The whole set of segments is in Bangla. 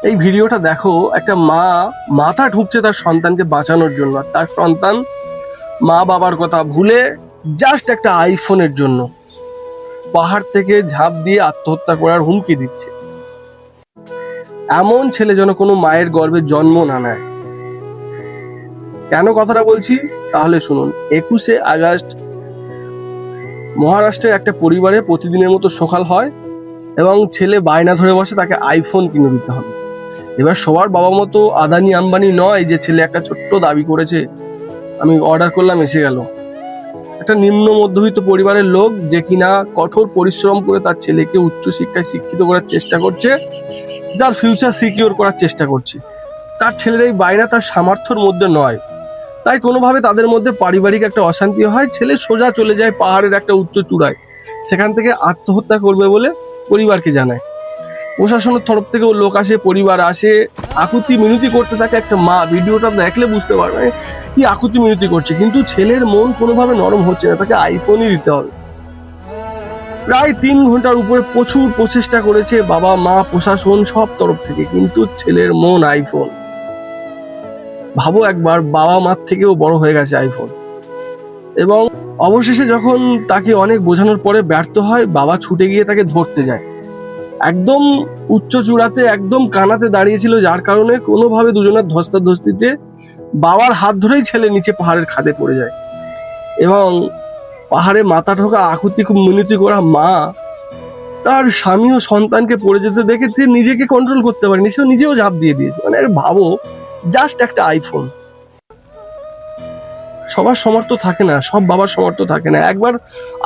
এই ভিডিওটা দেখো, একটা মা মাথা ঠুকছে তার সন্তানকে বাঁচানোর জন্য, আর তার সন্তান মা বাবার কথা ভুলে জাস্ট একটা আইফোনের জন্য পাহাড় থেকে ঝাঁপ দিয়ে আত্মহত্যা করার হুমকি দিচ্ছে। এমন ছেলে যেন কোনো মায়ের গর্ভে জন্ম না নেয়। কেন কথাটা বলছি তাহলে শুনুন। 21শে আগস্ট মহারাষ্ট্রের একটা পরিবারে প্রতিদিনের মতো সকাল হয় এবং ছেলে বায়না ধরে বসে তাকে আইফোন কিনে দিতে হবে। এবার সবার বাবা মতো আদানি আম্বানি নয় যে ছেলে একটা ছোট্ট দাবি করেছে, আমি অর্ডার করলাম এসে গেল। একটা নিম্ন মধ্যবিত্ত পরিবারের লোক যে কিনা কঠোর পরিশ্রম করে তার ছেলেকে উচ্চশিক্ষায় শিক্ষিত করার চেষ্টা করছে, যার ফিউচার সিকিউর করার চেষ্টা করছে। তার ছেলের এই বায়না তার সামর্থ্যের মধ্যে নয়, তাই কোনোভাবে তাদের মধ্যে পারিবারিক একটা অশান্তি হয়। ছেলে সোজা চলে যায় পাহাড়ের একটা উচ্চ চূড়ায়, সেখান থেকে আত্মহত্যা করবে বলে পরিবারকে জানায়। প্রশাসনের তরফ থেকেও লোক আসে, পরিবার আসে, আকুতি মিনতি করতে থাকে। একটা মা, ভিডিওটা দেখলে বুঝতে পারবে কি আকুতি মিনতি করছে, কিন্তু ছেলের মন কোনোভাবে নরম হচ্ছে না, তাকে আইফোনই দিতে হবে। প্রায় 3 ঘন্টার উপরে প্রচুর প্রচেষ্টা করেছে বাবা মা প্রশাসন সব তরফ থেকে, কিন্তু ছেলের মন আইফোন। ভাবো একবার, বাবা মার থেকেও বড় হয়ে গেছে আইফোন। এবং অবশেষে যখন তাকে অনেক বোঝানোর পরে ব্যর্থ হয়, বাবা ছুটে গিয়ে তাকে ধরতে যায়। একদম উচ্চ চূড়াতে, একদম কানাতে দাঁড়িয়েছিল, যার কারণে কোনোভাবে দুজনের ধস্তাধস্তিতে বাবার হাত ধরেই ছেলে নিচে পাহাড়ের খাদে পড়ে যায়। এবং পাহাড়ে মাথা ঠোকা আকুতি মিনতি করা মা তার স্বামী ও সন্তানকে পড়ে যেতে দেখে সে নিজেকে কন্ট্রোল করতে পারেনি, সে নিজেও ঝাঁপ দিয়ে দিয়েছে। মানে ভাবো, জাস্ট একটা আইফোন। সবার সামর্থ্য থাকে না, সব বাবার সামর্থ্য থাকে না। একবার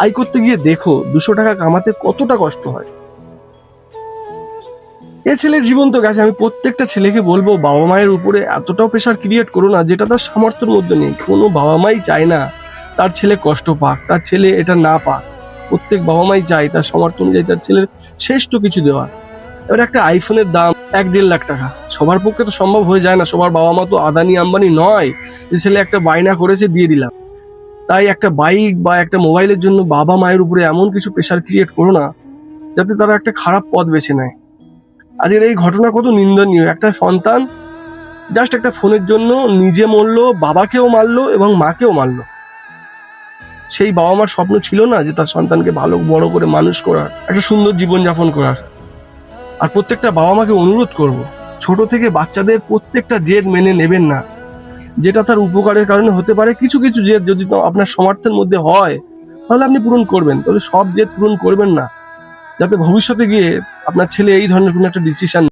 আয় করতে গিয়ে দেখো 200 টাকা কামাতে কতটা কষ্ট হয়। এ ছেলের জীবন তো গেছে। আমি প্রত্যেকটা ছেলেকে বলবো, বাবা মায়ের উপরে এতটাও প্রেশার ক্রিয়েট করো না যেটা তার সামর্থ্যের মধ্যে নেই। কোনো বাবা মাই চায় না তার ছেলে কষ্ট পাক, তার ছেলে এটা না পাক। প্রত্যেক বাবা মাই চায় তার সামর্থ্য অনুযায়ী তার ছেলের শ্রেষ্ঠ কিছু দেওয়ার। এবার একটা আইফোনের দাম 1-1.5 লাখ টাকা, সবার পক্ষে তো সম্ভব হয়ে যায় না। সবার বাবা মা তো আদানি আম্বানি নয় যে ছেলে একটা বায়না করেছে দিয়ে দিলাম। তাই একটা বাইক বা একটা মোবাইলের জন্য বাবা মায়ের উপরে এমন কিছু প্রেশার ক্রিয়েট করো না যাতে তারা একটা খারাপ পথ বেছে নেয়। আজকের এই ঘটনা কত নিন্দনীয়। একটা সন্তান জাস্ট একটা ফোনের জন্য নিজে মরলো, বাবাকেও মারলো এবং মাকেও মারলো। সেই বাবা মার স্বপ্ন ছিল না যে তার সন্তানকে ভালো বড় করে মানুষ করার, একটা সুন্দর জীবন যাপন করার। আর প্রত্যেকটা বাবা মাকে অনুরোধ করব, ছোট থেকে বাচ্চাদের প্রত্যেকটা জেদ মেনে নেবেন না, যেটা তার উপকারের কারণে হতে পারে। কিছু কিছু জেদ যদি আপনার সামর্থ্যের মধ্যে হয় তাহলে আপনি পূরণ করবেন, তবে সব জেদ পূরণ করবেন না, যাতে ভবিষ্যতে গিয়ে আপনার ছেলে এই ধরনের কোনো একটা ডিসিশন